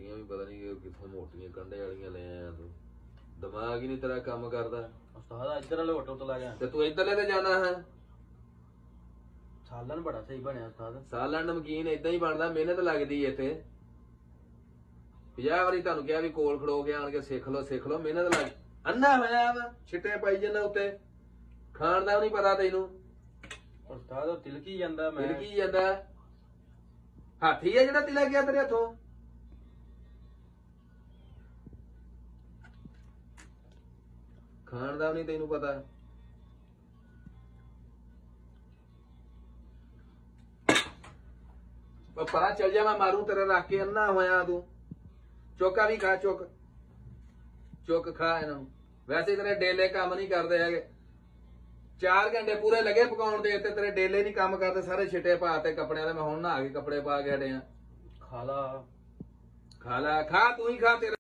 ਰੋਟੀਆਂ ਵੀ ਪਤਾ ਨਹੀਂ ਕਿੱਥੋਂ ਮੋਟੀਆਂ ਕੰਡੇ ਵਾਲੀਆਂ ਲੈ ਆਇਆ ਤੂੰ। ਦਿਮਾਗ ਹੀ ਨਹੀਂ ਤੇਰਾ ਕੰਮ ਕਰਦਾ। ਉਸਤਾਦ ਇੱਧਰ ਵਾਲੇ ਹੋਟਲ ਤੋਂ ਲੈ ਗਿਆ ਤੇ ਤੂੰ ਇੱਧਰਲੇ ਤੇ ਜਾਣਾ ਹੈ। ਸਾਲਨ ਬੜਾ ਸਹੀ ਬਣਿਆ ਉਸਤਾਦ। ਸਾਲਣ ਨਮਕੀਨ ਏਦਾਂ ਹੀ ਬਣਦਾ, ਮਿਹਨਤ ਲੱਗਦੀ ਇੱਥੇ। 50 ਵਾਰੀ ਤੁਹਾਨੂੰ ਕਿਹਾ ਵੀ ਕੋਲ ਖੜੋ ਕੇ ਆਣ ਕੇ ਸਿੱਖ ਲਓ ਮਿਹਨਤ ਲੱਗ। ਅੰਨਾ ਹੋਇਆ ਵਾ ਛਿੱਟੇ ਪਾਈ ਜਾਂਦਾ ਉੱਤੇ, ਖਾਣ ਦਾ ਵੀ ਨਹੀਂ ਪਤਾ ਤੈਨੂੰ। ਉਸਤਾਦ ਉਹ ਤਿਲਕੀ ਜਾਂਦਾ। ਮੈਂ ਤਿਲਕੀ ਜਾਂਦਾ ਹਾਥੀ ਆ ਜਿਹੜਾ ਤਿਲਕ ਗਿਆ ਤੇਰੇ ਹੱਥੋਂ। ਖਾਣ ਦਾ ਵੀ ਨਹੀਂ ਤੈਨੂੰ ਪਤਾ। ਪਰਾ ਚੱਲ ਜਾ, ਮੈਂ ਮਾਰੂ ਤੇਰੇ ਰੱਖ ਕੇ। ਅੰਨਾ ਹੋਇਆ ਤੂੰ। ਚੋਕਾ ਵੀ ਖਾ, ਚੁੱਕ ਖਾ ਇਹਨਾਂ ਨੂੰ। ਵੈਸੇ ਤੇਰੇ ਡੇਲੇ ਕੰਮ ਨਹੀਂ ਕਰਦੇ ਹੈਗੇ। 4 ਘੰਟੇ ਪੂਰੇ ਲੱਗੇ ਪਕਾਉਣ ਦੇ, ਤੇ ਤੇਰੇ ਡੇਲੇ ਨਹੀਂ ਕੰਮ ਕਰਦੇ। ਸਾਰੇ ਛਿੱਟੇ ਪਾਤੇ ਕੱਪੜਿਆਂ ਦੇ। ਮੈਂ ਹੁਣ ਨਹਾ ਕੇ ਕੱਪੜੇ ਪਾ ਕੇ ਹਟਿਆ। ਖਾ ਲਾ ਖਾ ਤੂੰ ਹੀ ਖਾ। ਤੇਰਾ